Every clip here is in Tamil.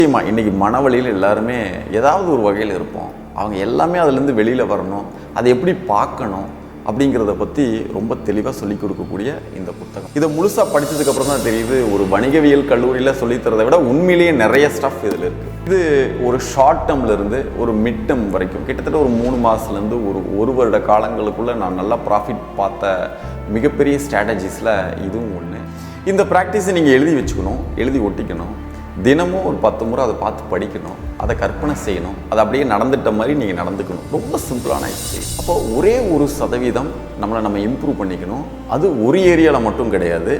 நிச்சயமாக இன்றைக்கி மனவழியில் எல்லாருமே ஏதாவது ஒரு வகையில் இருப்போம். அவங்க எல்லாமே அதுலேருந்து வெளியில் வரணும், அதை எப்படி பார்க்கணும் அப்படிங்கிறத பற்றி ரொம்ப தெளிவாக சொல்லிக் கொடுக்கக்கூடிய இந்த புத்தகம். இதை முழுசாக படித்ததுக்கப்புறம் தான் தெரியுது, ஒரு வணிகவியல் கல்லூரியில் சொல்லித்தரதை விட உண்மையிலேயே நிறைய ஸ்டஃப் இதில் இருக்குது. இது ஒரு ஷார்ட் டேர்ம்லேருந்து ஒரு மிட் டேர்ம் வரைக்கும் கிட்டத்தட்ட ஒரு 3 மாதத்துலேருந்து ஒரு வருட காலங்களுக்குள்ளே நான் நல்லா ப்ராஃபிட் பார்த்த மிகப்பெரிய ஸ்ட்ராட்டஜிஸில் இதுவும் ஒன்று. இந்த ப்ராக்டிஸை நீங்கள் எழுதி வச்சுக்கணும், எழுதி ஒட்டிக்கணும். தினமும் ஒரு 10 முறை அதை பார்த்து படிக்கணும், அதை கற்பனை செய்யணும், அதை அப்படியே நடந்துட்ட மாதிரி நீங்கள் நடந்துக்கணும். ரொம்ப சிம்பிளான விஷயம். அப்போ ஒரே 1% நம்ம இம்ப்ரூவ் பண்ணிக்கணும். அது ஒரு ஏரியாவில் மட்டும் கிடையாது,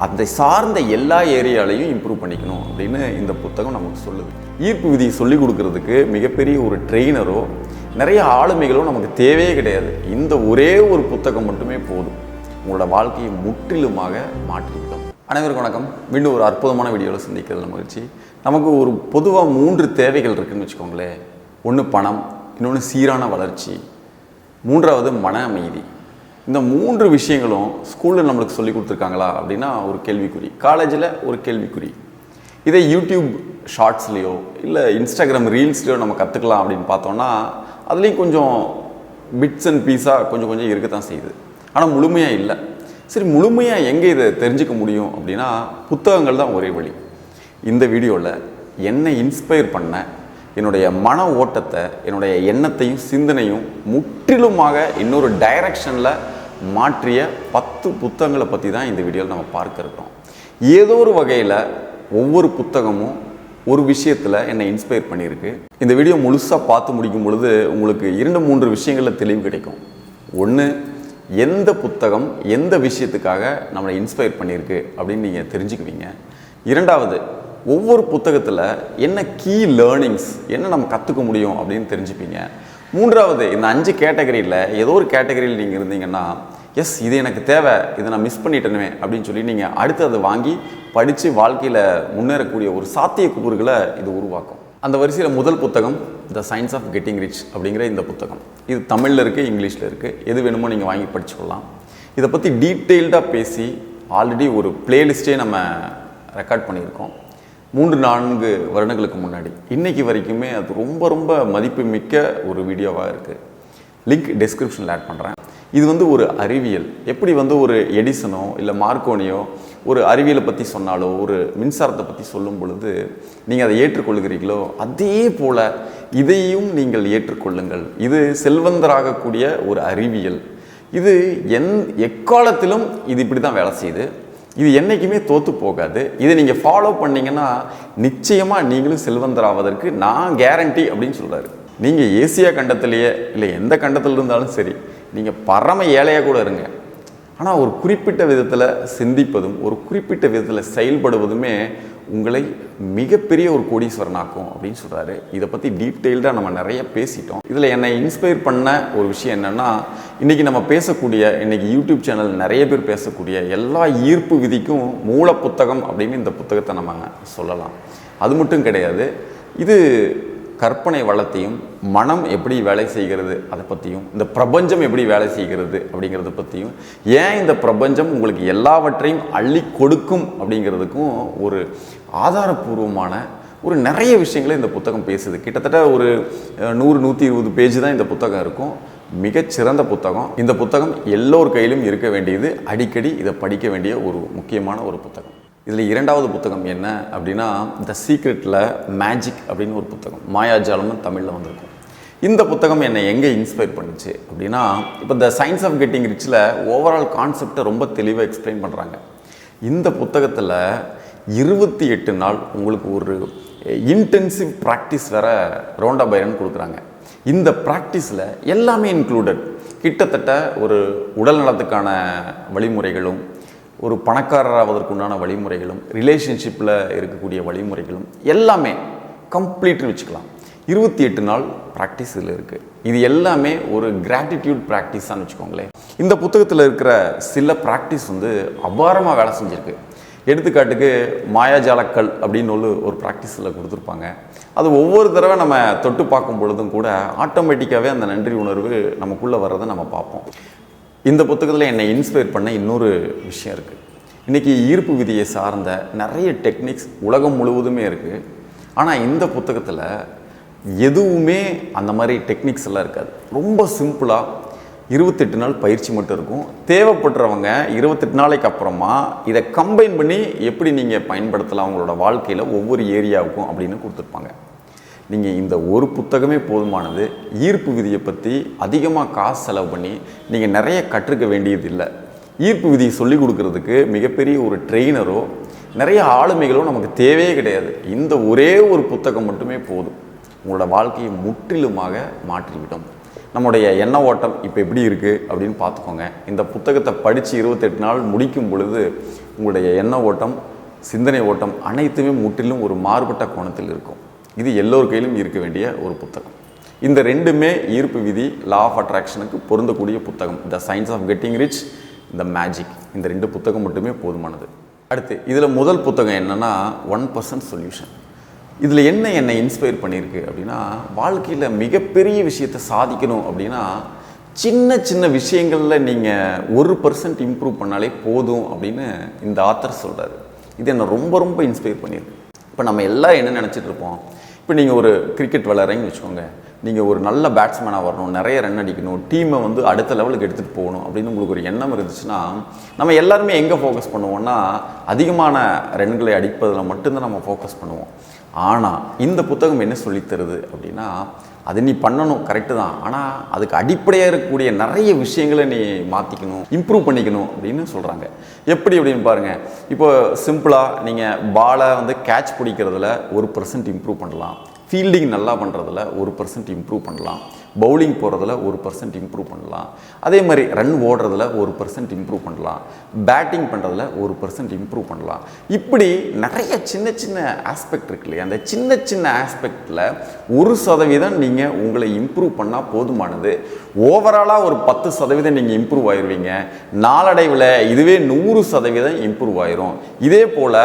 அதை சார்ந்த எல்லா ஏரியாலையும் இம்ப்ரூவ் பண்ணிக்கணும் அப்படின்னு இந்த புத்தகம் நமக்கு சொல்லுது. ஈர்ப்பு விதியை சொல்லிக் கொடுக்கறதுக்கு மிகப்பெரிய ஒரு ட்ரெயினரோ நிறைய ஆளுமைகளோ நமக்கு தேவையே கிடையாது. இந்த ஒரே ஒரு புத்தகம் மட்டுமே போதும், உங்களோட வாழ்க்கையை முற்றிலுமாக மாற்றிவிடும். அனைவருக்கும் வணக்கம். மீண்டும் ஒரு அற்புதமான வீடியோவில் சந்திக்கிறதுல மகிழ்ச்சி. நமக்கு ஒரு பொதுவாக 3 தேவைகள் இருக்குதுன்னு வச்சுக்கோங்களேன். ஒன்று பணம், இன்னொன்று சீரான வளர்ச்சி, 3வது மன அமைதி. இந்த 3 விஷயங்களும் ஸ்கூலில் நம்மளுக்கு சொல்லி கொடுத்துருக்காங்களா அப்படின்னா ஒரு கேள்விக்குறி, காலேஜில் ஒரு கேள்விக்குறி. இதை யூடியூப் ஷார்ட்ஸ்லேயோ இல்லை இன்ஸ்டாகிராம் ரீல்ஸ்லேயோ நம்ம கற்றுக்கலாம் அப்படின்னு பார்த்தோன்னா அதுலேயும் கொஞ்சம் பிட்ஸ் அண்ட் பீஸாக கொஞ்சம் இருக்கத்தான் செய்யுது. ஆனால் முழுமையாக இல்லை. சரி, முழுமையாக எங்கே இதை தெரிஞ்சுக்க முடியும் அப்படின்னா புத்தகங்கள் தான் ஒரே வழி. இந்த வீடியோவில் என்னை இன்ஸ்பயர் பண்ண என்னுடைய மன ஓட்டத்தை, என்னுடைய எண்ணத்தையும் சிந்தனையும் முற்றிலுமாக இன்னொரு டைரக்ஷனில் மாற்றிய 10 புத்தகங்களை பற்றி தான் இந்த வீடியோவில் நம்ம பார்க்க இருக்கோம். ஏதோ ஒரு வகையில் ஒவ்வொரு புத்தகமும் ஒரு விஷயத்தில் என்னை இன்ஸ்பயர் பண்ணியிருக்கு. இந்த வீடியோ முழுசாக பார்த்து முடிக்கும் பொழுது உங்களுக்கு 2-3 விஷயங்களில் தெளிவு கிடைக்கும். ஒன்று, எந்த புத்தகம் எந்த விஷயத்துக்காக நம்மளை இன்ஸ்பயர் பண்ணியிருக்கு அப்படின்னு நீங்கள் தெரிஞ்சுக்குவீங்க. 2வது, ஒவ்வொரு புத்தகத்தில் என்ன கீ லேர்னிங்ஸ், என்ன நம்ம கற்றுக்க முடியும் அப்படின்னு தெரிஞ்சுப்பீங்க. 3வது, இந்த 5 கேட்டகரியில் ஏதோ ஒரு கேட்டகரியில் நீங்கள் இருந்தீங்கன்னா எஸ் இது எனக்கு தேவை, இதை நான் மிஸ் பண்ணிட்டேனே அப்படின்னு சொல்லி நீங்கள் அடுத்து அதை வாங்கி படித்து வாழ்க்கையில் முன்னேறக்கூடிய ஒரு சாத்தியக்கூறுகளை இது உருவாக்கும். அந்த வரிசையில் முதல் புத்தகம் the science of getting rich அப்படிங்கிற இந்த புத்தகம். இது தமிழில் இருக்குது, இங்கிலீஷில் இருக்குது, எது வேணுமோ நீங்கள் வாங்கி படிச்சுக்கலாம். இதை பற்றி டீட்டெயில்டாக பேசி ஆல்ரெடி ஒரு பிளேலிஸ்ட்டே நம்ம ரெக்கார்ட் பண்ணியிருக்கோம் 3-4 வருடங்களுக்கு முன்னாடி. இன்றைக்கி வரைக்குமே அது ரொம்ப மதிப்புமிக்க ஒரு வீடியோவாக இருக்குது. லிங்க் டிஸ்கிரிப்ஷனில் ஆட் பண்ணுறேன். இது ஒரு அறிவியல். எப்படி ஒரு எடிசனோ இல்லை மார்க்கோனியோ ஒரு அறிவியலை பற்றி சொன்னாலோ ஒரு மின்சாரத்தை பற்றி சொல்லும் பொழுது நீங்கள் அதை ஏற்றுக்கொள்கிறீர்களோ அதே போல் இதையும் நீங்கள் ஏற்றுக்கொள்ளுங்கள். இது செல்வந்தராகக்கூடிய ஒரு அறிவியல். இது எக்காலத்திலும் இது இப்படி தான் வேலை செய்யுது. இது என்றைக்குமே தோற்று போகாது. இதை நீங்கள் ஃபாலோ பண்ணிங்கன்னா நிச்சயமாக நீங்களும் செல்வந்தராவதற்கு நான் கேரண்டி அப்படின்னு சொல்கிறாரு. நீங்கள் ஏசியா கண்டத்திலேயே இல்லை எந்த கண்டத்தில் இருந்தாலும் சரி, நீங்கள் பரம ஏழையாக கூட இருங்க, ஆனால் ஒரு குறிப்பிட்ட விதத்தில் சிந்திப்பதும் ஒரு குறிப்பிட்ட விதத்தில் செயல்படுவதுமே உங்களை மிகப்பெரிய ஒரு கோடீஸ்வரனாக்கும் அப்படின்னு சொல்கிறாரு. இதை பற்றி டீட்டெயில்டாக நம்ம நிறைய பேசிட்டோம். இதில் என்னை இன்ஸ்பயர் பண்ண ஒரு விஷயம் என்னென்னா, இன்றைக்கி நம்ம பேசக்கூடிய, இன்றைக்கி யூடியூப் சேனல் நிறைய பேர் பேசக்கூடிய எல்லா ஈர்ப்பு விதிக்கும் மூல புத்தகம் அப்படின்னு இந்த புத்தகத்தை நம்ம சொல்லலாம். அது மட்டும் கிடையாது, இது கற்பனை வளத்தையும் மனம் எப்படி வேலை செய்கிறது அதை பற்றியும், இந்த பிரபஞ்சம் எப்படி வேலை செய்கிறது அப்படிங்கிறத பற்றியும், ஏன் இந்த பிரபஞ்சம் உங்களுக்கு எல்லாவற்றையும் அள்ளி கொடுக்கும் அப்படிங்கிறதுக்கும் ஒரு ஆதாரபூர்வமான ஒரு நிறைய விஷயங்களை இந்த புத்தகம் பேசுது. கிட்டத்தட்ட ஒரு 100-120 பேஜ் தான் இந்த புத்தகம் இருக்கும். மிகச்சிறந்த புத்தகம். இந்த புத்தகம் எல்லோர் கையிலும் இருக்க வேண்டியது, அடிக்கடி இதை படிக்க வேண்டிய ஒரு முக்கியமான ஒரு புத்தகம். இதில் 2வது புத்தகம் என்ன அப்படின்னா த சீக்ரெட்டில் மேஜிக் அப்படின்னு ஒரு புத்தகம், மாயாஜாலம்னு தமிழில் வந்திருக்கும். இந்த புத்தகம் என்னை எங்கே இன்ஸ்பயர் பண்ணிச்சு அப்படின்னா, இப்போ த சயின்ஸ் ஆஃப் கெட்டிங் ரிச்சில் ஓவரால் கான்செப்டை ரொம்ப தெளிவாக எக்ஸ்பிளைன் பண்ணுறாங்க. இந்த புத்தகத்தில் 28 நாள் உங்களுக்கு ஒரு இன்டென்சிவ் ப்ராக்டிஸ் வேறு ரோண்டா பைரன் கொடுக்குறாங்க. இந்த ப்ராக்டிஸில் எல்லாமே இன்க்ளூடட். கிட்டத்தட்ட ஒரு உடல் நலத்துக்கான வழிமுறைகளும், ஒரு பணக்காரராவதற்குண்டான வழிமுறைகளும், ரிலேஷன்ஷிப்பில் இருக்கக்கூடிய வழிமுறைகளும் எல்லாமே கம்ப்ளீட்னு வச்சுக்கலாம். 28 நாள் ப்ராக்டிஸ் இதில் இருக்குது. இது எல்லாமே ஒரு கிராட்டிடியூட் ப்ராக்டிஸான்னு வச்சுக்கோங்களேன். இந்த புத்தகத்தில் இருக்கிற சில ப்ராக்டிஸ் அபாரமாக வேலை செஞ்சுருக்கு. எடுத்துக்காட்டுக்கு மாயாஜாலக்கல் அப்படின்னு ஒரு ப்ராக்டிஸில் கொடுத்துருப்பாங்க. அது ஒவ்வொரு தடவை நம்ம தொட்டு பார்க்கும் பொழுதும் கூட ஆட்டோமேட்டிக்காகவே அந்த நன்றி உணர்வு நமக்குள்ளே வர்றதை நம்ம பார்ப்போம். இந்த புத்தகத்தில் என்னை இன்ஸ்பயர் பண்ண இன்னொரு விஷயம் இருக்குது. இன்றைக்கி ஈர்ப்பு விதியை சார்ந்த நிறைய டெக்னிக்ஸ் உலகம் முழுவதுமே இருக்குது. ஆனால் இந்த புத்தகத்தில் எதுவுமே அந்த மாதிரி டெக்னிக்ஸ் எல்லாம் இருக்காது. ரொம்ப சிம்பிளாக 28 நாள் பயிற்சி மட்டும் இருக்கும். தேவைப்படுறவங்க 28 நாளைக்கு அப்புறமா இதை கம்பைன் பண்ணி எப்படி நீங்கள் பயன்படுத்தலாம் உங்களோட வாழ்க்கையில் ஒவ்வொரு ஏரியாவுக்கும் அப்படின்னு கொடுத்துருப்பாங்க. நீங்கள் இந்த ஒரு புத்தகமே போதுமானது. ஈர்ப்பு விதியை பற்றி அதிகமாக காசு செலவு பண்ணி நீங்கள் நிறைய கற்றுக்க வேண்டியது இல்லை. ஈர்ப்பு விதியை சொல்லிக் கொடுக்கறதுக்கு மிகப்பெரிய ஒரு ட்ரெயினரோ நிறைய ஆளுமைகளோ நமக்கு தேவையே கிடையாது. இந்த ஒரே ஒரு புத்தகம் மட்டுமே போதும். உங்களோட வாழ்க்கையை முற்றிலுமாக மாற்றிவிடும். நம்முடைய எண்ண ஓட்டம் இப்போ எப்படி இருக்குது அப்படின்னு பார்த்துக்கோங்க. இந்த புத்தகத்தை படித்து 28 நாள் முடிக்கும் பொழுது உங்களுடைய எண்ண ஓட்டம், சிந்தனை ஓட்டம் அனைத்துமே முற்றிலும் ஒரு மாறுபட்ட கோணத்தில் இருக்கும். இது எல்லோர் கையிலும் இருக்க வேண்டிய ஒரு புத்தகம். இந்த ரெண்டுமே ஈர்ப்பு விதி, லா ஆஃப் அட்ராக்ஷனுக்கு பொருந்தக்கூடிய புத்தகம். The science of getting rich, the magic. இந்த 2 புத்தகம் மட்டுமே போதுமானது. அடுத்து இதில் முதல் புத்தகம் என்னென்னா 1% சொல்யூஷன். இதில் என்னை இன்ஸ்பயர் பண்ணியிருக்கு அப்படின்னா, வாழ்க்கையில் மிகப்பெரிய விஷயத்தை சாதிக்கணும் அப்படின்னா சின்ன சின்ன விஷயங்களில் நீங்கள் 1% இம்ப்ரூவ் பண்ணாலே போதும் அப்படின்னு இந்த ஆத்தர் சொல்கிறார். இது என்னை ரொம்ப ரொம்ப இன்ஸ்பயர் பண்ணியிருக்கு. இப்போ நம்ம எல்லாம் என்ன நினச்சிட்டு இருப்போம், இப்போ நீங்கள் ஒரு கிரிக்கெட் விளையாடுறீங்கன்னு வச்சுக்கோங்க, நீங்கள் ஒரு நல்ல பேட்ஸ்மேனாக வரணும், நிறைய ரன் அடிக்கணும், டீமை அடுத்த லெவலுக்கு எடுத்துகிட்டு போகணும் அப்படின்னு உங்களுக்கு ஒரு எண்ணம் இருந்துச்சுன்னா, நம்ம எல்லாருமே எங்கே ஃபோக்கஸ் பண்ணுவோம்னா அதிகமான ரன்களை அடிப்பதில் மட்டும்தான் நம்ம ஃபோக்கஸ் பண்ணுவோம். ஆனால் இந்த புத்தகம் என்ன சொல்லித்தருது அப்படின்னா, அது நீ பண்ணணும் கரெக்டு தான், ஆனால் அதுக்கு அடிப்படையாக இருக்கக்கூடிய நிறைய விஷயங்களை நீ மாற்றிக்கணும், இம்ப்ரூவ் பண்ணிக்கணும் அப்படின்னு சொல்கிறாங்க. எப்படி அப்படின்னு பாருங்கள். இப்போ சிம்பிளாக நீங்கள் பாலை கேட்ச் பிடிக்கிறதுல 1% இம்ப்ரூவ் பண்ணலாம், ஃபீல்டிங் நல்லா பண்ணுறதுல 1% இம்ப்ரூவ் பண்ணலாம், பவுலிங் போகிறதுல 1% இம்ப்ரூவ் பண்ணலாம், அதே மாதிரி ரன் ஓடுறதுல 1% இம்ப்ரூவ் பண்ணலாம், பேட்டிங் பண்ணுறதுல 1% இம்ப்ரூவ் பண்ணலாம். இப்படி நிறைய சின்ன சின்ன ஆஸ்பெக்ட் இருக்கு இல்லையா, அந்த சின்ன சின்ன ஆஸ்பெக்டில் 1% நீங்கள் உங்களை இம்ப்ரூவ் பண்ணால் போதுமானது. ஓவராலாக ஒரு 10% நீங்கள் இம்ப்ரூவ் ஆயிடுவீங்க. நாளடைவில் இதுவே 100% இம்ப்ரூவ் ஆயிரும். இதே போல்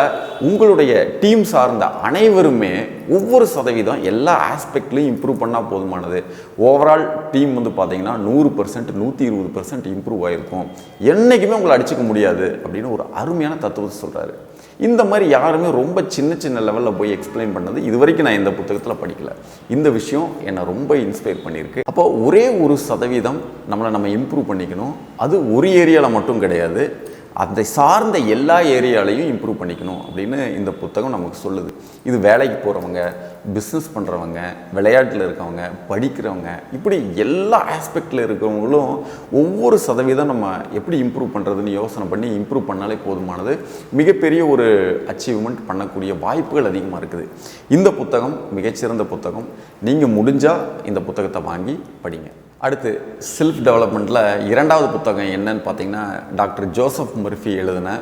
உங்களுடைய டீம் சார்ந்த அனைவருமே ஒவ்வொரு சதவீதம் எல்லா ஆஸ்பெக்ட்லையும் இம்ப்ரூவ் பண்ணால் போதுமானது. ஓவரால் டீம் பார்த்தீங்கன்னா 100%, 120% இம்ப்ரூவ் ஆகிருக்கும். என்றைக்குமே உங்களை அடிச்சுக்க முடியாது அப்படின்னு ஒரு அருமையான தத்துவத்தை சொல்கிறாரு. இந்த மாதிரி யாருமே ரொம்ப சின்ன சின்ன லெவலில் போய் எக்ஸ்பிளைன் பண்ணது இது வரைக்கும் நான் இந்த புத்தகத்தில் படிக்கல. இந்த விஷயம் என்னை ரொம்ப இன்ஸ்பயர் பண்ணியிருக்கு. அப்போ ஒரே 1% நம்ம இம்ப்ரூவ் பண்ணிக்கணும். அது ஒரு ஏரியாவில் மட்டும் கிடையாது, அதை சார்ந்த எல்லா ஏரியாலையும் இம்ப்ரூவ் பண்ணிக்கணும் அப்படின்னு இந்த புத்தகம் நமக்கு சொல்லுது. இது வேலைக்கு போகிறவங்க, பிஸ்னஸ் பண்ணுறவங்க, விளையாட்டில் இருக்கவங்க, படிக்கிறவங்க, இப்படி எல்லா ஆஸ்பெக்டில் இருக்கிறவங்களும் ஒவ்வொரு சதவீதம் நம்ம எப்படி இம்ப்ரூவ் பண்ணுறதுன்னு யோசனை பண்ணி இம்ப்ரூவ் பண்ணாலே போதுமானது. மிகப்பெரிய ஒரு அச்சீவ்மெண்ட் பண்ணக்கூடிய வாய்ப்புகள் அதிகமாக இருக்குது. இந்த புத்தகம் மிகச்சிறந்த புத்தகம். நீங்கள் முடிஞ்சால் இந்த புத்தகத்தை வாங்கி படிங்க. அடுத்து செல்ஃப் டெவலப்மெண்ட்டில் 2வது புத்தகம் என்னன்னு பார்த்தீங்கன்னா, டாக்டர் ஜோசப் மர்ஃபி எழுதின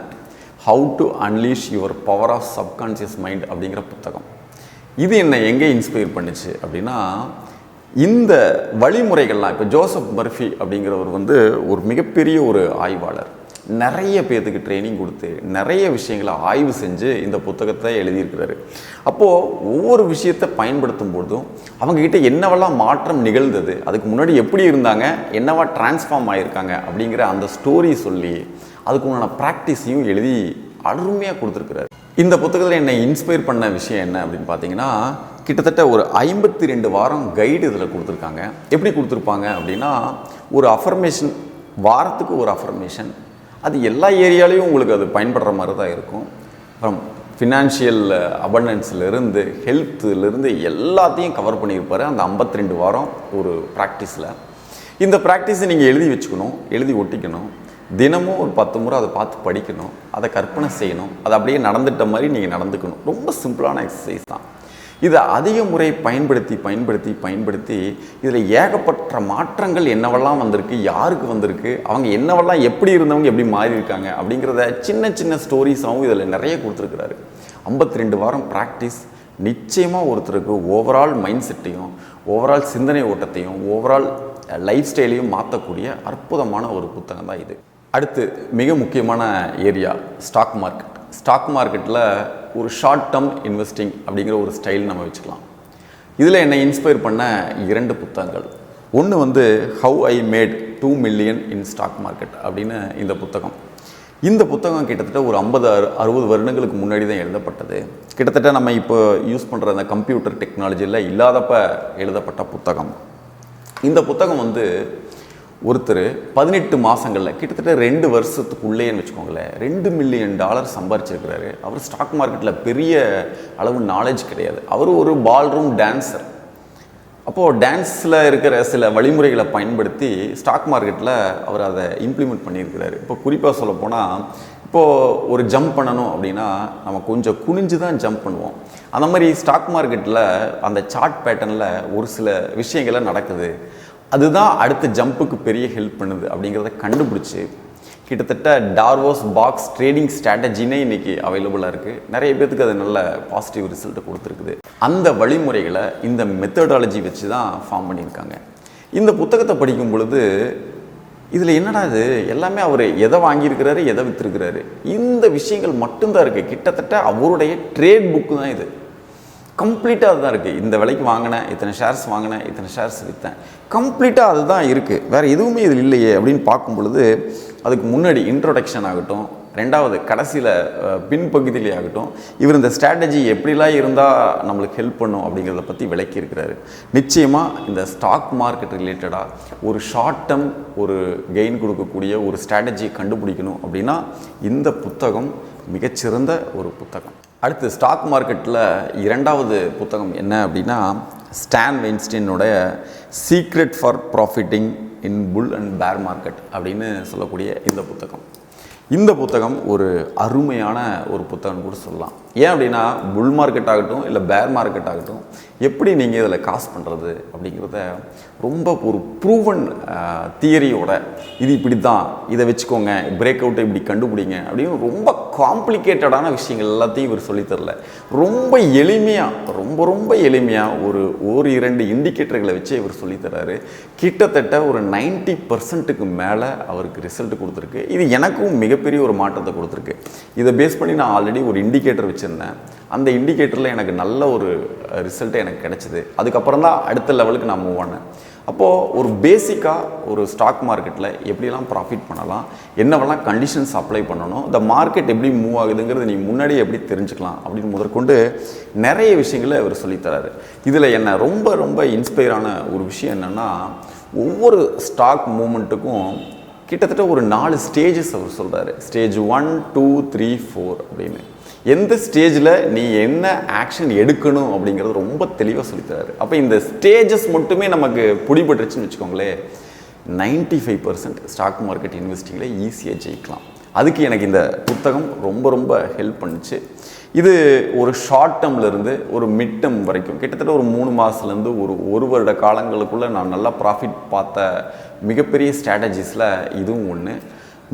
how to unleash your power of subconscious mind அப்படிங்கிற புத்தகம். இது என்னை எங்கே இன்ஸ்பயர் பண்ணுச்சு அப்படின்னா, இந்த வழிமுறைகள்லாம் இப்போ ஜோசப் மர்ஃபி அப்படிங்கிறவர் ஒரு மிகப்பெரிய ஒரு ஆய்வாளர். நிறைய பேர்த்துக்கு ட்ரைனிங் கொடுத்து நிறைய விஷயங்களை ஆய்வு செஞ்சு இந்த புத்தகத்தை எழுதியிருக்கிறாரு. அப்போது ஒவ்வொரு விஷயத்தை பயன்படுத்தும் பொழுதும் அவங்கக்கிட்ட என்னவெல்லாம் மாற்றம் நிகழ்ந்தது, அதுக்கு முன்னாடி எப்படி இருந்தாங்க, என்னவா டிரான்ஸ்ஃபார்ம் ஆகியிருக்காங்க அப்படிங்கிற அந்த ஸ்டோரி சொல்லி அதுக்கு உண்டான ப்ராக்டிஸையும் எழுதி அருமையாக கொடுத்துருக்குறாரு. இந்த புத்தகத்தில் என்னை இன்ஸ்பயர் பண்ண விஷயம் என்ன அப்படின்னு பார்த்தீங்கன்னா, கிட்டத்தட்ட ஒரு 52 வாரம் கைடு இதில் கொடுத்துருக்காங்க. எப்படி கொடுத்துருப்பாங்க அப்படின்னா, ஒரு அஃபர்மேஷன், வாரத்துக்கு ஒரு அஃபர்மேஷன், அது எல்லா ஏரியாலையும் உங்களுக்கு அது பயன்படுற மாதிரி தான் இருக்கும். அப்புறம் ஃபினான்ஷியல் அபண்டன்ஸ்லேருந்து ஹெல்த்துலேருந்து எல்லாத்தையும் கவர் பண்ணியிருப்பார் அந்த 52 வாரம் ஒரு ப்ராக்டிஸில். இந்த ப்ராக்டிஸை நீங்கள் எழுதி வச்சுக்கணும், எழுதி ஒட்டிக்கணும். தினமும் ஒரு 10 முறை அதை பார்த்து படிக்கணும், அதை கற்பனை செய்யணும், அதை அப்படியே நடந்துட்ட மாதிரி நீங்கள் நடந்துக்கணும். ரொம்ப சிம்பிளான எக்ஸசைஸ் தான். இதை அதிக முறை பயன்படுத்தி இதில் ஏகப்பட்ட மாற்றங்கள் என்னவெல்லாம் வந்திருக்கு, யாருக்கு வந்திருக்கு, அவங்க என்னவெல்லாம் எப்படி இருந்தவங்க எப்படி மாறி இருக்காங்க அப்படிங்கிறத சின்ன சின்ன ஸ்டோரிஸாகவும் இதில் நிறைய கொடுத்துருக்குறாரு. 52 வாரம் ப்ராக்டிஸ் நிச்சயமாக ஒருத்தருக்கு ஓவரால் மைண்ட் செட்டையும், ஓவரால் சிந்தனை ஓட்டத்தையும், ஓவரால் லைஃப் ஸ்டைலையும் மாற்றக்கூடிய அற்புதமான ஒரு புத்தகம் தான் இது. அடுத்து மிக முக்கியமான ஏரியா ஸ்டாக் மார்க்கெட். ஸ்டாக் மார்க்கெட்டில் ஒரு ஷார்ட் டேர்ம் இன்வெஸ்டிங் அப்படிங்கிற ஒரு ஸ்டைல் நம்ம வச்சுக்கலாம். இதில் என்னை இன்ஸ்பயர் பண்ண 2 புத்தகங்கள். ஒன்று how I made $2 million in stock market அப்படின்னு இந்த புத்தகம். இந்த புத்தகம் கிட்டத்தட்ட ஒரு 50-60 வருடங்களுக்கு முன்னாடி தான் எழுதப்பட்டது. கிட்டத்தட்ட நம்ம இப்போ யூஸ் பண்ணுற அந்த கம்ப்யூட்டர் டெக்னாலஜியில் இல்லாதப்ப எழுதப்பட்ட புத்தகம். இந்த புத்தகம் ஒருத்தர் 18 மாதங்களில் கிட்டத்தட்ட 2 வருஷத்துக்குள்ளேன்னு வச்சுக்கோங்களேன் $2 மில்லியன் சம்பாரிச்சிருக்கிறாரு. அவர் ஸ்டாக் மார்க்கெட்டில் பெரிய அளவு நாலேஜ் கிடையாது. அவர் ஒரு பால்ரூம் டான்ஸர். அப்போது டான்ஸில் இருக்கிற சில வழிமுறைகளை பயன்படுத்தி ஸ்டாக் மார்க்கெட்டில் அவர் அதை இம்ப்ளிமெண்ட் பண்ணியிருக்கிறாரு. இப்போ குறிப்பாக சொல்லப்போனால், இப்போது ஒரு ஜம்ப் பண்ணணும் அப்படின்னா நம்ம கொஞ்சம் குனிஞ்சு தான் ஜம்ப் பண்ணுவோம். அந்த மாதிரி ஸ்டாக் மார்க்கெட்டில் அந்த சார்ட் பேட்டர்னில் ஒரு சில விஷயங்களை நடக்குது, அதுதான் அடுத்த ஜம்புக்கு பெரிய ஹெல்ப் பண்ணுது அப்படிங்கிறத கண்டுபிடிச்சி கிட்டத்தட்ட டார்வோஸ் பாக்ஸ் ட்ரேடிங் ஸ்ட்ராட்டஜினே இன்றைக்கி அவைலபிளாக இருக்குது. நிறைய பேர்த்துக்கு அது நல்ல பாசிட்டிவ் ரிசல்ட்டை கொடுத்துருக்குது. அந்த வழிமுறைகளை இந்த மெத்தடாலஜி வச்சு தான் ஃபார்ம் பண்ணியிருக்காங்க. இந்த புத்தகத்தை படிக்கும் பொழுது இதில் என்னடா இது எல்லாமே அவர் எதை வாங்கியிருக்கிறாரு, எதை விற்றுருக்கிறாரு, இந்த விஷயங்கள் மட்டும்தான் இருக்குது. கிட்டத்தட்ட அவருடைய ட்ரேட் புக்கு தான் இது. கம்ப்ளீட்டாக அதுதான் இருக்குது. இந்த விலைக்கு வாங்கினேன், இத்தனை ஷேர்ஸ் வாங்கினேன், இத்தனை ஷேர்ஸ் விற்றேன், கம்ப்ளீட்டாக அதுதான் இருக்குது. வேறு எதுவுமே இதில் இல்லையே அப்படின்னு பார்க்கும் பொழுது அதுக்கு முன்னாடி இன்ட்ரோடக்ஷன் ஆகட்டும், ரெண்டாவது கடைசியில் பின்பகுதியிலே ஆகட்டும், இவர் இந்த ஸ்ட்ராட்டஜி எப்படிலாம் இருந்தால் நம்மளுக்கு ஹெல்ப் பண்ணும் அப்படிங்கிறத பற்றி விளக்கியிருக்கிறாரு. நிச்சயமாக இந்த ஸ்டாக் மார்க்கெட் ரிலேட்டடாக ஒரு ஷார்ட் டேர்ம் ஒரு கெயின் கொடுக்கக்கூடிய ஒரு ஸ்ட்ராட்டஜியை கண்டுபிடிக்கணும் அப்படின்னா இந்த புத்தகம் மிகச்சிறந்த ஒரு புத்தகம். அடுத்து ஸ்டாக் மார்க்கெட்டில் 2வது புத்தகம் என்ன அப்படின்னா, ஸ்டான் வெயின்ஸ்டீனோட secret for profiting in bull and bear market அப்படின்னு சொல்லக்கூடிய இந்த புத்தகம் ஒரு அருமையான ஒரு புத்தகம் கூட சொல்லலாம். ஏன் அப்படின்னா, புல் மார்க்கெட் ஆகட்டும் இல்லை பேர் மார்க்கெட் ஆகட்டும், எப்படி நீங்கள் இதில் காசு பண்ணுறது அப்படிங்கிறத ரொம்ப ஒரு ப்ரூவன் தியரியோட, இது இப்படி தான், இதை வச்சுக்கோங்க, பிரேக் அவுட்டை இப்படி கண்டுபிடிங்க அப்படின்னு ரொம்ப காம்ப்ளிகேட்டடான விஷயங்கள் எல்லாத்தையும் இவர் சொல்லித்தரல. ரொம்ப எளிமையாக ரொம்ப எளிமையாக ஒரு 1-2 இண்டிகேட்டர்களை வச்சு இவர் சொல்லித்தராரு. கிட்டத்தட்ட ஒரு 90% மேலே அவருக்கு ரிசல்ட் கொடுத்துருக்கு. இது எனக்கும் மிகப்பெரிய ஒரு மாற்றத்தை கொடுத்துருக்கு. இதை பேஸ் பண்ணி நான் ஆல்ரெடி ஒரு இண்டிகேட்டர் வச்சுருந்தேன். அந்த இண்டிகேட்டரில் எனக்கு நல்ல ஒரு ரிசல்ட்டை எனக்கு கிடச்சிது. அதுக்கப்புறம் தான் அடுத்த லெவலுக்கு நான் மூவ் ஆனேன். அப்போது ஒரு பேசிக்காக ஒரு ஸ்டாக் மார்க்கெட்டில் எப்படிலாம் ப்ராஃபிட் பண்ணலாம், என்னவெல்லாம் கண்டிஷன்ஸ் அப்ளை பண்ணணும், இந்த மார்க்கெட் எப்படி மூவ் ஆகுதுங்கிறது நீங்கள் முன்னாடியே எப்படி தெரிஞ்சுக்கலாம் அப்படின்னு முதற்கொண்டு நிறைய விஷயங்களை அவர் சொல்லித்தராரு. இதில் என்ன ரொம்ப இன்ஸ்பயரான ஒரு விஷயம் என்னென்னா, ஒவ்வொரு ஸ்டாக் மூமெண்ட்டுக்கும் கிட்டத்தட்ட ஒரு 4 ஸ்டேஜஸ் அவர் சொல்கிறாரு. ஸ்டேஜ் 1, 2, 3, 4 அப்படின்னு. எந்த ஸ்டேஜில் நீ என்ன ஆக்ஷன் எடுக்கணும் அப்படிங்கிறது ரொம்ப தெளிவாக சொல்லித்தராரு. அப்போ இந்த ஸ்டேஜஸ் மட்டுமே நமக்கு பிடிபட்டுருச்சுன்னு வச்சுக்கோங்களேன், 95% ஸ்டாக் மார்க்கெட் இன்வெஸ்டிங்கில் ஈஸியாக ஜெயிக்கலாம். அதுக்கு எனக்கு இந்த புத்தகம் ரொம்ப ஹெல்ப் பண்ணுச்சு. இது ஒரு ஷார்ட் டேர்ம்லேருந்து ஒரு மிட் டேர்ம் வரைக்கும் கிட்டத்தட்ட ஒரு 3 மாதத்துலேருந்து ஒரு வருட காலங்களுக்குள்ளே நான் நல்லா ப்ராஃபிட் பார்த்த மிகப்பெரிய ஸ்ட்ராட்டஜிஸில் இதுவும் ஒன்று.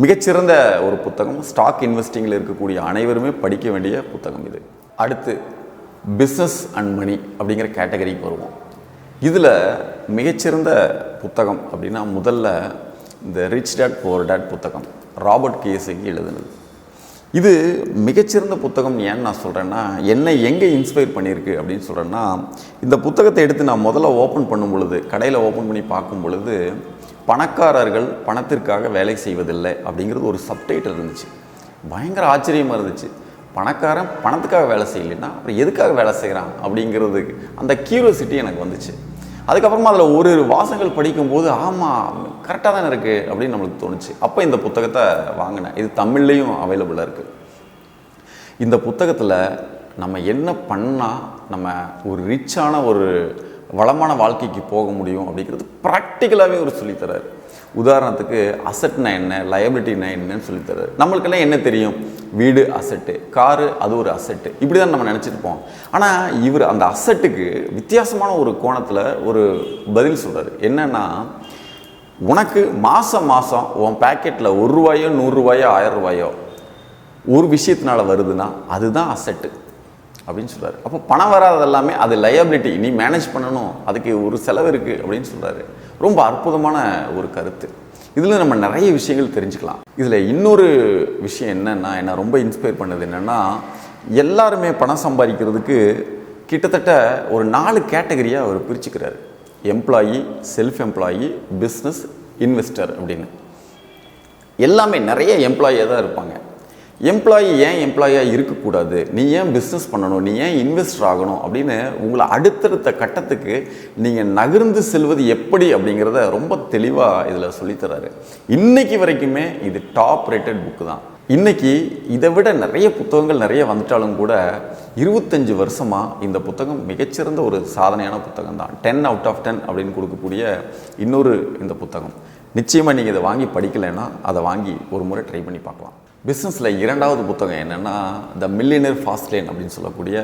மிகச்சிறந்த ஒரு புத்தகம். ஸ்டாக் இன்வெஸ்டிங்கில் இருக்கக்கூடிய அனைவருமே படிக்க வேண்டிய புத்தகம் இது. அடுத்து பிஸ்னஸ் அண்ட் மணி அப்படிங்கிற கேட்டகரிக்கு வருவோம். இதில் மிகச்சிறந்த புத்தகம் அப்படின்னா முதல்ல இந்த ரிச் டாட் புவர் டாட் புத்தகம், ராபர்ட் கியோசாகி எழுதுனது. இது மிகச்சிறந்த புத்தகம். ஏன்னு நான் சொல்கிறேன்னா, என்னை எங்கே இன்ஸ்பயர் பண்ணியிருக்கு அப்படின்னு சொல்கிறேன்னா, இந்த புத்தகத்தை எடுத்து நான் முதல்ல ஓப்பன் பண்ணும் பொழுது, கடையில் ஓப்பன் பண்ணி பார்க்கும் பொழுது, பணக்காரர்கள் பணத்திற்காக வேலை செய்வதில்லை அப்படிங்கிறது ஒரு சப்டைட்டில் இருந்துச்சு. பயங்கர ஆச்சரியமாக இருந்துச்சு. பணக்காரன் பணத்துக்காக வேலை செய்யலைன்னா அப்புறம் எதுக்காக வேலை செய்கிறான் அப்படிங்கிறதுக்கு அந்த கியூரியாசிட்டி எனக்கு வந்துச்சு. அதுக்கப்புறமா அதில் ஒரு வாசகங்கள் படிக்கும்போது ஆமாம் கரெக்டாக தானே இருக்குது அப்படின்னு நம்மளுக்கு தோணுச்சு. அப்போ இந்த புத்தகத்தை வாங்கினேன். இது தமிழ்லேயும் அவைலபிளாக இருக்குது. இந்த புத்தகத்தில் நம்ம என்ன பண்ணால் நம்ம ஒரு ரிச்சான ஒரு வளமான வாழ்க்கைக்கு போக முடியும் அப்படிங்கிறது ப்ராக்டிக்கலாகவே ஒரு சொல்லித்தராரு. உதாரணத்துக்கு அசட்னா என்ன, லயபிலிட்டினா என்னன்னு சொல்லித்தராரு. நம்மளுக்கெல்லாம் என்ன தெரியும், வீடு அசட்டு, காரு அது ஒரு அசட்டு, இப்படி தான் நம்ம நினச்சிருப்போம். ஆனால் இவர் அந்த அசட்டுக்கு வித்தியாசமான ஒரு கோணத்தில் ஒரு பதில் சொல்கிறார். என்னென்னா, உனக்கு மாதம் உன் பேக்கெட்டில் ₹1, ₹100, ₹1000 ஒரு விஷயத்தினால வருதுன்னா அதுதான் அசட்டு அப்படின்னு சொல்கிறாரு. அப்போ பணம் வராது எல்லாமே அது லயபிலிட்டி, நீ மேனேஜ் பண்ணணும், அதுக்கு ஒரு செலவு இருக்குது அப்படின்னு சொல்கிறாரு. ரொம்ப அற்புதமான ஒரு கருத்து. இதில் நம்ம நிறைய விஷயங்கள் தெரிஞ்சுக்கலாம். இதில் இன்னொரு விஷயம் என்னென்னா, என்ன ரொம்ப இன்ஸ்பயர் பண்ணது என்னென்னா, எல்லாருமே பணம் சம்பாதிக்கிறதுக்கு கிட்டத்தட்ட ஒரு 4 கேட்டகரியாக அவர் பிரிச்சுக்கிறார். Employee, self employee, business, investor அப்படின்னு. எல்லாமே நிறைய எம்ப்ளாயியாக தான் இருப்பாங்க. எம்ப்ளாயி ஏன் எம்ப்ளாயியாக இருக்கக்கூடாது, நீ ஏன் பிஸ்னஸ் பண்ணணும், நீ ஏன் இன்வெஸ்டர் ஆகணும் அப்படின்னு உங்களை அடுத்தடுத்த கட்டத்துக்கு நீங்கள் நகர்ந்து செல்வது எப்படி அப்படிங்கிறத ரொம்ப தெளிவாக இதில் சொல்லித்தராரு. இன்றைக்கி வரைக்குமே இது டாப் ரேட்டட் புக்கு தான். இன்றைக்கி இதை விட நிறைய புத்தகங்கள் நிறைய வந்துட்டாலும் கூட 25 வருஷமாக இந்த புத்தகம் மிகச்சிறந்த ஒரு சாதனையான புத்தகம் தான். 10 out of 10 அப்படின்னு கொடுக்கக்கூடிய இன்னொரு இந்த புத்தகம். நிச்சயமாக நீங்கள் இதை வாங்கி படிக்கலைன்னா அதை வாங்கி ஒரு முறை ட்ரை பண்ணி பார்க்கலாம். பிஸ்னஸில் இரண்டாவது புத்தகம் என்னென்னா த மில்லியனர் ஃபாஸ்ட் லேன் அப்படின்னு சொல்லக்கூடிய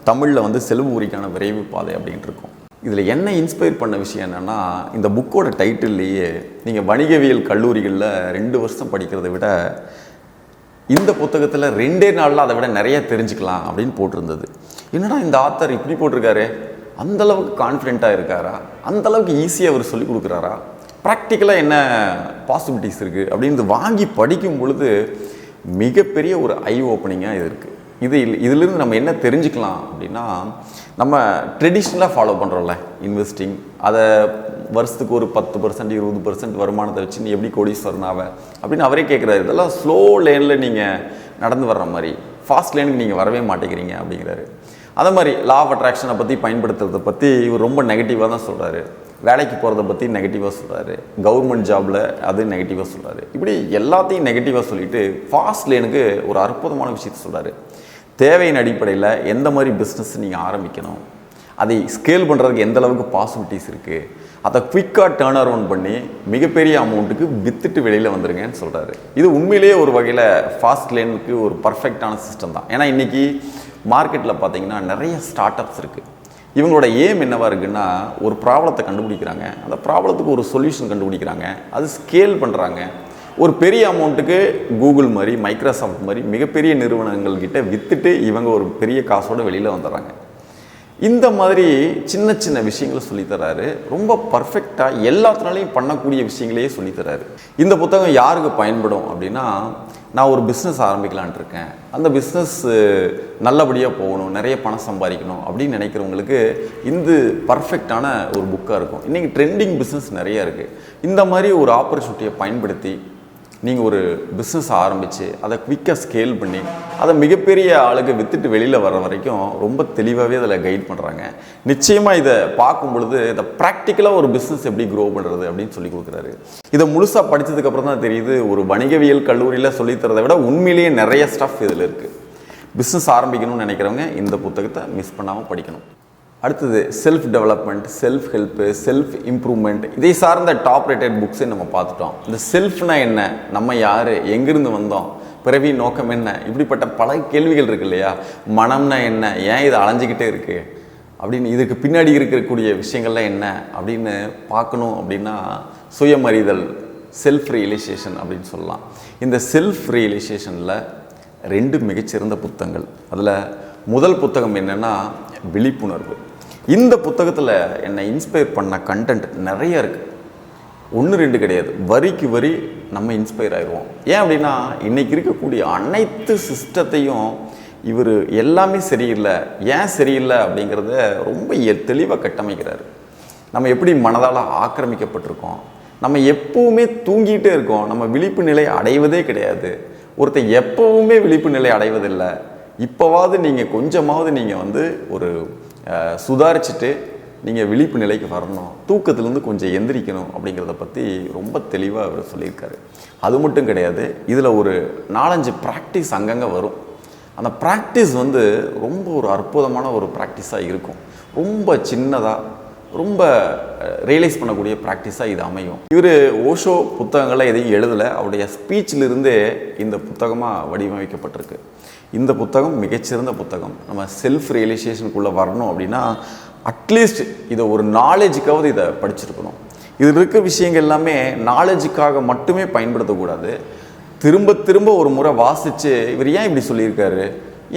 தமிழில் செல்வபூரிக்கான விரைவு பாதை அப்படின்ட்டு இருக்கும். இதில் என்ன இன்ஸ்பயர் பண்ண விஷயம் என்னென்னா, இந்த புக்கோட டைட்டில்லையே நீங்கள் வணிகவியல் கல்லூரிகளில் 2 வருஷம் படிக்கிறத விட இந்த புத்தகத்தில் 2 நாளில் அதை விட நிறைய தெரிஞ்சுக்கலாம் அப்படின்னு போட்டிருந்தது. என்னடா இந்த ஆத்தர் இப்படி போட்டிருக்காரு, அந்தளவுக்கு கான்ஃபிடென்ட்டாக இருக்காரா, அந்தளவுக்கு ஈஸியாக அவர் சொல்லிக் கொடுக்குறாரா, ப்ராக்டிக்கலாக என்ன பாசிபிலிட்டிஸ் இருக்குது அப்படின்னு வாங்கி படிக்கும் பொழுது மிகப்பெரிய ஒரு ஐ ஓப்பனிங்காக இது இருக்குது. இதிலிருந்து நம்ம என்ன தெரிஞ்சுக்கலாம் அப்படின்னா, நம்ம ட்ரெடிஷ்னலாக ஃபாலோ பண்ணுறோம்ல இன்வெஸ்டிங், அதை வருஷத்துக்கு ஒரு 10% 20% வருமானத்தை வச்சு நீ எப்படி கோடீஸ்வரனாவ அப்படின்னு அவரே கேட்குறாரு. இதெல்லாம் ஸ்லோ லேனில் நீங்கள் நடந்து வர்ற மாதிரி, ஃபாஸ்ட் லேனுக்கு நீங்கள் வரவே மாட்டேங்கிறீங்க அப்படிங்கிறாரு. அதே மாதிரி லா ஆஃப் அட்ராக்ஷனை பற்றி பயன்படுத்துறதை பற்றி இவர் ரொம்ப நெகட்டிவாக தான் சொல்கிறாரு. வேலைக்கு போகிறத பற்றி நெகட்டிவாக சொல்கிறாரு, கவர்மெண்ட் ஜாபில் அது நெகட்டிவாக சொல்கிறாரு. இப்படி எல்லாத்தையும் நெகட்டிவாக சொல்லிவிட்டு ஃபாஸ்ட் லேனுக்கு ஒரு அற்புதமான விஷயத்தை சொல்கிறாரு. தேவையின் அடிப்படையில் எந்த மாதிரி பிஸ்னஸ் நீங்கள் ஆரம்பிக்கணும், அதை ஸ்கேல் பண்ணுறதுக்கு எந்த அளவுக்கு பாசிபிலிட்டிஸ் இருக்குது, அதை குவிக்காக டேர்ன் அரவுண்ட் பண்ணி மிகப்பெரிய அமௌண்ட்டுக்கு விற்றுட்டு வெளியில் வந்துருங்கன்னு சொல்கிறாரு. இது உண்மையிலேயே ஒரு வகையில் ஃபாஸ்ட் லேனுக்கு ஒரு பர்ஃபெக்டான சிஸ்டம் தான். ஏன்னா இன்றைக்கி மார்க்கெட்டில் பார்த்திங்கன்னா நிறைய ஸ்டார்ட் அப்ஸ் இருக்குது. இவங்களோட ஏம் என்னவாக இருக்குன்னா, ஒரு ப்ராப்ளத்தை கண்டுபிடிக்கிறாங்க, அந்த ப்ராப்ளத்துக்கு ஒரு சொல்யூஷன் கண்டுபிடிக்கிறாங்க, அது ஸ்கேல் பண்ணுறாங்க, ஒரு பெரிய அமௌண்ட்டுக்கு கூகுள் மாதிரி மைக்ரோசாஃப்ட் மாதிரி மிகப்பெரிய நிறுவனங்கள்கிட்ட விற்றுட்டு இவங்க ஒரு பெரிய காசோடு வெளியில் வந்துடுறாங்க. இந்த மாதிரி சின்ன சின்ன விஷயங்களை சொல்லித்தராரு. ரொம்ப பர்ஃபெக்டாக எல்லாத்தினாலையும் பண்ணக்கூடிய விஷயங்களையே சொல்லித்தராரு. இந்த புத்தகம் யாருக்கு பயன்படும் அப்படின்னா, நான் ஒரு பிஸ்னஸ் ஆரம்பிக்கலான் இருக்கேன், அந்த பிஸ்னஸ் நல்லபடியாக போகணும், நிறைய பணம் சம்பாதிக்கணும் அப்படின்னு நினைக்கிறவங்களுக்கு இந்த பர்ஃபெக்டான ஒரு புக்காக இருக்கும். இன்றைக்கி ட்ரெண்டிங் பிஸ்னஸ் நிறைய இருக்குது. இந்த மாதிரி ஒரு ஆப்பர்ச்சுனிட்டியை பயன்படுத்தி நீங்கள் ஒரு பிஸ்னஸ் ஆரம்பித்து அதை குவிக்காக ஸ்கேல் பண்ணி அதை மிகப்பெரிய ஆளுக்கு விற்றுட்டு வெளியில் வர வரைக்கும் ரொம்ப தெளிவாகவே அதில் கைட் பண்ணுறாங்க. நிச்சயமாக இதை பார்க்கும் பொழுது இதை ப்ராக்டிக்கலாக ஒரு பிஸ்னஸ் எப்படி க்ரோ பண்ணுறது அப்படின்னு சொல்லி கொடுக்குறாரு. இதை முழுசாக படித்ததுக்கப்புறம் தான் தெரியுது, ஒரு வணிகவியல் கல்லூரியில் சொல்லித்தரதை விட உண்மையிலேயே நிறைய ஸ்டஃப் இதில் இருக்குது. பிஸ்னஸ் ஆரம்பிக்கணும்னு நினைக்கிறவங்க இந்த புத்தகத்தை மிஸ் பண்ணாமல் படிக்கணும். அடுத்தது self development, self help, self improvement, இதை சார்ந்த டாப் ரேட்டட் புக்ஸை நம்ம பார்த்துட்டோம். இந்த செல்ஃப்னா என்ன, நம்ம யார், எங்கேருந்து வந்தோம், பிறவி நோக்கம் என்ன, இப்படிப்பட்ட பல கேள்விகள் இருக்கு இல்லையா. மனம்னா என்ன, ஏன் இது அலைஞ்சிக்கிட்டே இருக்குது அப்படின்னு, இதுக்கு பின்னாடி இருக்கக்கூடிய விஷயங்கள்லாம் என்ன அப்படின்னு பார்க்கணும். அப்படின்னா சுயமறிதல், செல்ஃப் ரியலைசேஷன் அப்படின்னு சொல்லலாம். இந்த செல்ஃப் ரியலைசேஷனில் 2 மிகச்சிறந்த புத்தகங்கள். அதில் முதல் புத்தகம் என்னென்னா விழிப்புணர்வு. இந்த புத்தகத்தில் என்னை இன்ஸ்பயர் பண்ண கண்டென்ட் நிறைய இருக்குது. 1 2 கிடையாது, வரிக்கு வரி நம்ம இன்ஸ்பயர் ஆயிடுவோம். ஏன் அப்படின்னா இன்றைக்கி இருக்கக்கூடிய அனைத்து சிஸ்டத்தையும் இவர் எல்லாமே சரியில்லை, ஏன் சரியில்லை அப்படிங்கிறத ரொம்ப தெளிவாக கட்டமைக்கிறாரு. நம்ம எப்படி மனதால் ஆக்கிரமிக்கப்பட்டிருக்கோம், நம்ம எப்பவுமே தூங்கிட்டே இருக்கோம், நம்ம விழிப்பு நிலை அடைவதே கிடையாது. ஒருத்தர் எப்பவுமே விழிப்பு நிலை அடைவதில்லை. இப்போவாவது நீங்கள் கொஞ்சமாவது நீங்கள் ஒரு சுதாரிச்சுட்டு நீங்கள் விழிப்பு நிலைக்கு வரணும், தூக்கத்துலேருந்து கொஞ்சம் எந்திரிக்கணும் அப்படிங்கிறத பற்றி ரொம்ப தெளிவாக அவர் சொல்லியிருக்காரு. அது மட்டும் கிடையாது, இதில் ஒரு 4-5 ப்ராக்டிஸ் அங்கங்கே வரும். அந்த ப்ராக்டிஸ் ரொம்ப ஒரு அற்புதமான ஒரு ப்ராக்டிஸாக இருக்கும். ரொம்ப சின்னதாக, ரொம்ப ரியலைஸ் பண்ணக்கூடிய ப்ராக்டிஸாக இது அமையும். இவர் ஓஷோ புத்தகங்களை எதையும் எழுதலை, அவருடைய ஸ்பீச்சிலிருந்தே இந்த புத்தகமாக வடிவமைக்கப்பட்டிருக்கு. இந்த புத்தகம் மிகச்சிறந்த புத்தகம். நம்ம செல்ஃப் ரியலைசேஷனுக்குள்ளே வரணும் அப்படின்னா அட்லீஸ்ட் இதை ஒரு நாலேஜுக்காவது இதை படிச்சிருக்கணும். இதில் இருக்க விஷயங்கள் எல்லாமே நாலேஜுக்காக மட்டுமே பயன்படுத்தக்கூடாது. திரும்ப திரும்ப ஒரு முறை வாசித்து இவர் ஏன் இப்படி சொல்லியிருக்காரு,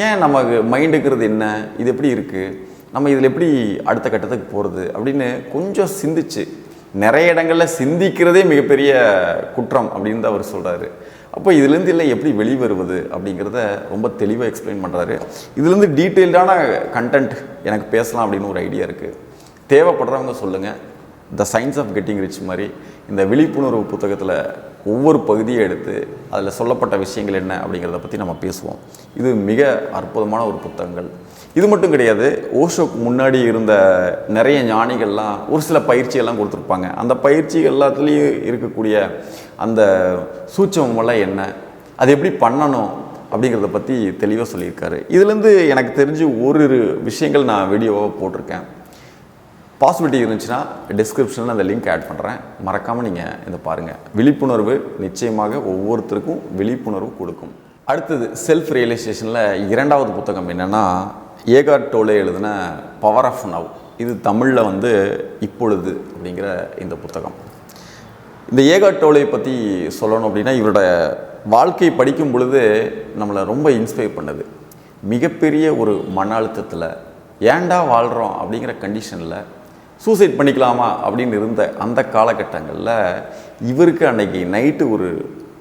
ஏன் நமக்கு மைண்டுக்கிறது என்ன, இது எப்படி இருக்குது, நம்ம இதில் எப்படி அடுத்த கட்டத்துக்கு போகிறது அப்படின்னு கொஞ்சம் சிந்திச்சு, நிறைய இடங்களில் சிந்திக்கிறதே மிகப்பெரிய குற்றம் அப்படின்னு தான் அவர் சொல்கிறாரு. அப்போ இதுலேருந்து இல்லை எப்படி வெளிவருவது அப்படிங்கிறத ரொம்ப தெளிவாக எக்ஸ்பிளைன் பண்ணுறாரு. இதுலேருந்து டீட்டெயில்டான கண்டென்ட் எனக்கு பேசலாம் அப்படின்னு ஒரு ஐடியா இருக்குது. தேவைப்படுறவங்க சொல்லுங்கள், the science of getting rich மாதிரி இந்த விழிப்புணர்வு புத்தகத்தில் ஒவ்வொரு பகுதியை எடுத்து அதில் சொல்லப்பட்ட விஷயங்கள் என்ன அப்படிங்கிறத பற்றி நம்ம பேசுவோம். இது மிக அற்புதமான ஒரு புத்தகங்கள். இது மட்டும் கிடையாது, ஓஷோக்கு முன்னாடி இருந்த நிறைய ஞானிகள்லாம் ஒரு சில பயிற்சிகள்லாம் கொடுத்துருப்பாங்க. அந்த பயிற்சி எல்லாத்துலேயும் இருக்கக்கூடிய அந்த சூட்சமெல்லாம் என்ன, அது எப்படி பண்ணணும் அப்படிங்கிறத பற்றி தெளிவாக சொல்லியிருக்காரு. இதுலேருந்து எனக்கு தெரிஞ்சு ஒரு விஷயங்கள் நான் வீடியோவாக போட்டிருக்கேன். பாசிபிலிட்டி இருந்துச்சுன்னா டிஸ்கிரிப்ஷனில் அந்த லிங்க் ஆட் பண்ணுறேன், மறக்காமல் நீங்கள் இதை பாருங்கள். விழிப்புணர்வு நிச்சயமாக ஒவ்வொருத்தருக்கும் விழிப்புணர்வு கொடுக்கும். அடுத்தது செல்ஃப் ரியலைசேஷனில் இரண்டாவது புத்தகம் என்னென்னா ஏகார்ட் டோலே எழுதின பவர் ஆஃப் நவ். இது தமிழில் இப்பொழுது அப்படிங்கிற இந்த புத்தகம். இந்த ஏகார்ட் டோலே பற்றி சொல்லணும் அப்படின்னா இவரோட வாழ்க்கை படிக்கும் பொழுது நம்மளை ரொம்ப இன்ஸ்பயர் பண்ணுது. மிகப்பெரிய ஒரு மன அழுத்தத்தில் ஏண்டா வாழ்கிறோம் அப்படிங்கிற கண்டிஷனில் சூசைட் பண்ணிக்கலாமா அப்படின்னு இருந்த அந்த காலகட்டங்களில் இவருக்கு அன்னைக்கு நைட்டு ஒரு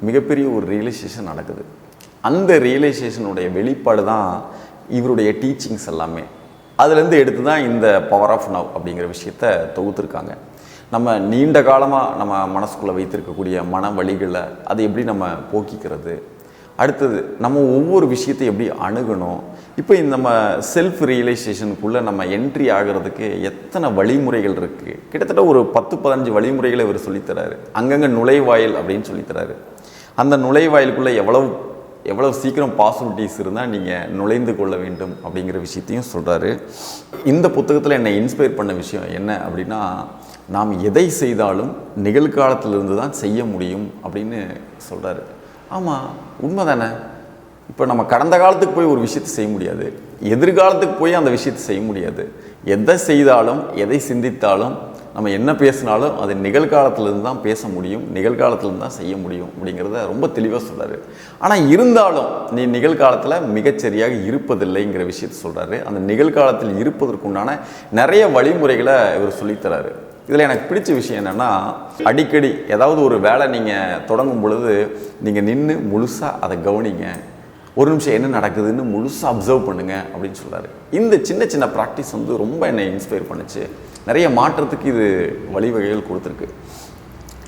மிகப்பெரிய ஒரு ரியலைசேஷன் நடக்குது. அந்த ரியலைசேஷனுடைய வெளிப்பாடு தான் இவருடைய டீச்சிங்ஸ் எல்லாமே. அதுலேருந்து எடுத்து தான் இந்த பவர் ஆஃப் நவ் அப்படிங்கிற விஷயத்தை தொகுத்துருக்காங்க. நம்ம நீண்ட காலமாக நம்ம மனசுக்குள்ளே வைத்திருக்கக்கூடிய மன வலிகளை அதை எப்படி நம்ம போக்கிக்கிறது, அடுத்தது நம்ம ஒவ்வொரு விஷயத்தை எப்படி அணுகணும், இப்போ இந்த நம்ம செல்ஃப் ரியலைசேஷனுக்குள்ளே நம்ம என்ட்ரி ஆகிறதுக்கு எத்தனை வழிமுறைகள் இருக்குது. கிட்டத்தட்ட ஒரு 10-15 வழிமுறைகளை இவர் சொல்லித்தராரு. அங்கங்கே நுழைவாயில் அப்படின்னு சொல்லித்தராரு. அந்த நுழைவாயிலுக்குள்ளே எவ்வளவு சீக்கிரம் பாசிபிலிட்டிஸ் இருந்தால் நீங்கள் நுழைந்து கொள்ள வேண்டும் அப்படிங்கிற விஷயத்தையும் சொல்கிறாரு. இந்த புத்தகத்தில் என்னை இன்ஸ்பயர் பண்ண விஷயம் என்ன அப்படின்னா, நாம் எதை செய்தாலும் நிகழ்காலத்திலிருந்து தான் செய்ய முடியும் அப்படின்னு சொல்கிறாரு. ஆமாம், உண்மை தானே. இப்போ நம்ம கடந்த காலத்துக்கு போய் ஒரு விஷயத்தை செய்ய முடியாது, எதிர்காலத்துக்கு போய் அந்த விஷயத்தை செய்ய முடியாது. எதை செய்தாலும் எதை சிந்தித்தாலும் நம்ம என்ன பேசினாலும் அது நிகழ்காலத்திலேருந்து தான் பேச முடியும், நிகழ்காலத்திலேருந்து தான் செய்ய முடியும் அப்படிங்கிறத ரொம்ப தெளிவாக சொல்கிறாரு. ஆனால் இருந்தாலும் நீ நிகழ்காலத்தில் மிகச்சரியாக இருப்பதில்லைங்கிற விஷயத்தை சொல்கிறாரு. அந்த நிகழ்காலத்தில் இருப்பதற்குண்டான நிறைய வழிமுறைகளை இவர் சொல்லித்தராரு. இதில் எனக்கு பிடிச்ச விஷயம் என்னென்னா, அடிக்கடி ஏதாவது ஒரு வேலை நீங்கள் தொடங்கும் பொழுது நீங்கள் நின்று முழுசாக அதை கவனிங்க, ஒரு நிமிஷம் என்ன நடக்குதுன்னு முழுசாக அப்சர்வ் பண்ணுங்கள் அப்படின்னு சொல்கிறாரு. இந்த சின்ன சின்ன ப்ராக்டிஸ் ரொம்ப என்னை இன்ஸ்பயர் பண்ணுச்சு. நிறைய மாற்றத்துக்கு இது வழிவகைகள் கொடுத்துருக்கு.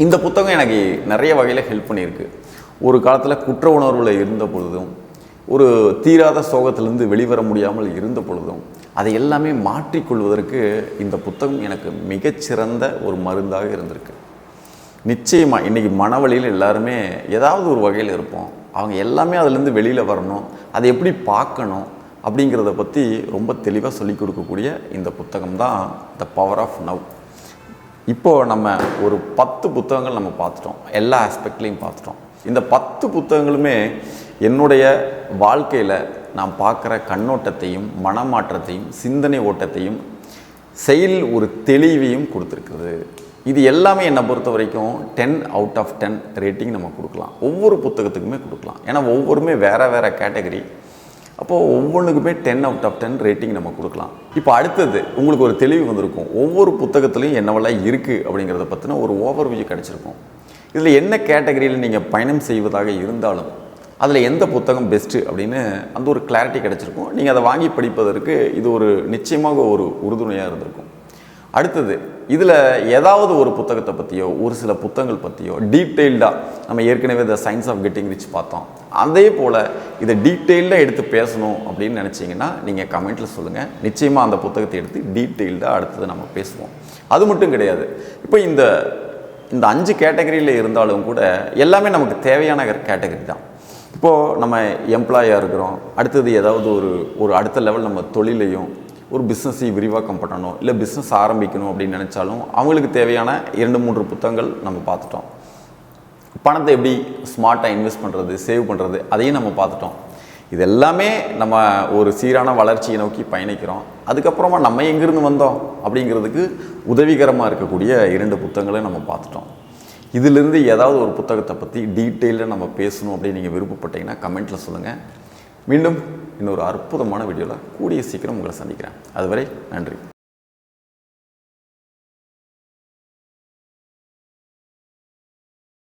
இந்த புத்தகம் எனக்கு நிறைய வகையில் ஹெல்ப் பண்ணியிருக்கு. ஒரு காலத்தில் குற்ற உணர்வில் இருந்த பொழுதும், ஒரு தீராத சோகத்திலேருந்து வெளிவர முடியாமல் இருந்த பொழுதும் அதை எல்லாமே மாற்றிக்கொள்வதற்கு இந்த புத்தகம் எனக்கு மிகச்சிறந்த ஒரு மருந்தாக இருந்திருக்கு. நிச்சயமாக இன்றைக்கி மனவழியில் எல்லாருமே ஏதாவது ஒரு வகையில் இருப்போம். அவங்க எல்லாமே அதிலேருந்து வெளியில் வரணும், அதை எப்படி பார்க்கணும் அப்படிங்கிறத பற்றி ரொம்ப தெளிவாக சொல்லிக் கொடுக்கக்கூடிய இந்த புத்தகம் தான் த பவர் ஆஃப் நவ். இப்போது நம்ம ஒரு 10 புத்தகங்கள் நம்ம பார்த்துட்டோம், எல்லா ஆஸ்பெக்ட்லேயும் பார்த்துட்டோம். இந்த 10 புத்தகங்களுமே என்னுடைய வாழ்க்கையில் நான் பார்க்குற கண்ணோட்டத்தையும் மனமாற்றத்தையும் சிந்தனை ஓட்டத்தையும் செயல் ஒரு தெளிவையும் கொடுத்துருக்குது. இது எல்லாமே என்னை பொறுத்த வரைக்கும் 10 out of 10 ரேட்டிங் நம்ம கொடுக்கலாம். ஒவ்வொரு புத்தகத்துக்குமே கொடுக்கலாம். ஏன்னா ஒவ்வொருமே வேறு வேறு கேட்டகரி. அப்போது ஒவ்வொன்றுக்குமே 10 out of 10 ரேட்டிங் நம்ம கொடுக்கலாம். இப்போ அடுத்தது உங்களுக்கு ஒரு தெளிவு வந்திருக்கும். ஒவ்வொரு புத்தகத்துலையும் என்னவெல்லாம் இருக்குது அப்படிங்கிறத பற்றின ஒரு ஓவர்வியூ கிடச்சிருக்கும். இதில் என்ன கேட்டகரியில் நீங்கள் பயணம் செய்வதாக இருந்தாலும் அதில் எந்த புத்தகம் பெஸ்ட்டு அப்படின்னு அந்த ஒரு கிளாரிட்டி கிடச்சிருக்கும். நீங்கள் அதை வாங்கி படிப்பதற்கு இது ஒரு நிச்சயமாக ஒரு உறுதுணையாக இருந்திருக்கும். அடுத்தது இதில் ஏதாவது ஒரு புத்தகத்தை பற்றியோ ஒரு சில புத்தகங்கள் பற்றியோ டீட்டெயில்டாக நம்ம ஏற்கனவே the science of getting rich பார்த்தோம், அதே போல் இதை டீட்டெயில்டாக எடுத்து பேசணும் அப்படின்னு நினச்சிங்கன்னா நீங்கள் கமெண்ட்டில் சொல்லுங்கள். நிச்சயமாக அந்த புத்தகத்தை எடுத்து டீட்டெயில்டாக அடுத்தது நம்ம பேசுவோம். அது மட்டும் கிடையாது, இப்போ இந்த 5 கேட்டகரியில் இருந்தாலும் கூட எல்லாமே நமக்கு தேவையான கேட்டகரி தான். இப்போது நம்ம எம்ப்ளாயாக இருக்கிறோம், அடுத்தது ஏதாவது ஒரு அடுத்த லெவல் நம்ம தொழிலையும் ஒரு பிஸ்னஸை விரிவாக்கம் பண்ணணும், இல்லை பிஸ்னஸ் ஆரம்பிக்கணும் அப்படின்னு நினச்சாலும் அவங்களுக்கு தேவையான 2-3 புத்தகங்கள் நம்ம பார்த்துட்டோம். பணத்தை எப்படி ஸ்மார்ட்டாக இன்வெஸ்ட் பண்ணுறது, சேவ் பண்ணுறது, அதையும் நம்ம பார்த்துட்டோம். இது எல்லாமே நம்ம ஒரு சீரான வளர்ச்சியை நோக்கி பயணிக்கிறோம். அதுக்கப்புறமா நம்ம எங்கேருந்து வந்தோம் அப்படிங்கிறதுக்கு உதவிகரமாக இருக்கக்கூடிய 2 புத்தகங்களை நம்ம பார்த்துட்டோம். இதிலிருந்து ஏதாவது ஒரு புத்தகத்தை பற்றி டீட்டெயிலாக நம்ம பேசணும் அப்படின்னு நீங்கள் விருப்பப்பட்டீங்கன்னா கமெண்ட்டில் சொல்லுங்கள். மீண்டும் இன்னொரு அற்புதமான வீடியோவில் கூடிய சீக்கிரம் உங்களை சந்திக்கிறேன். அதுவரை நன்றி.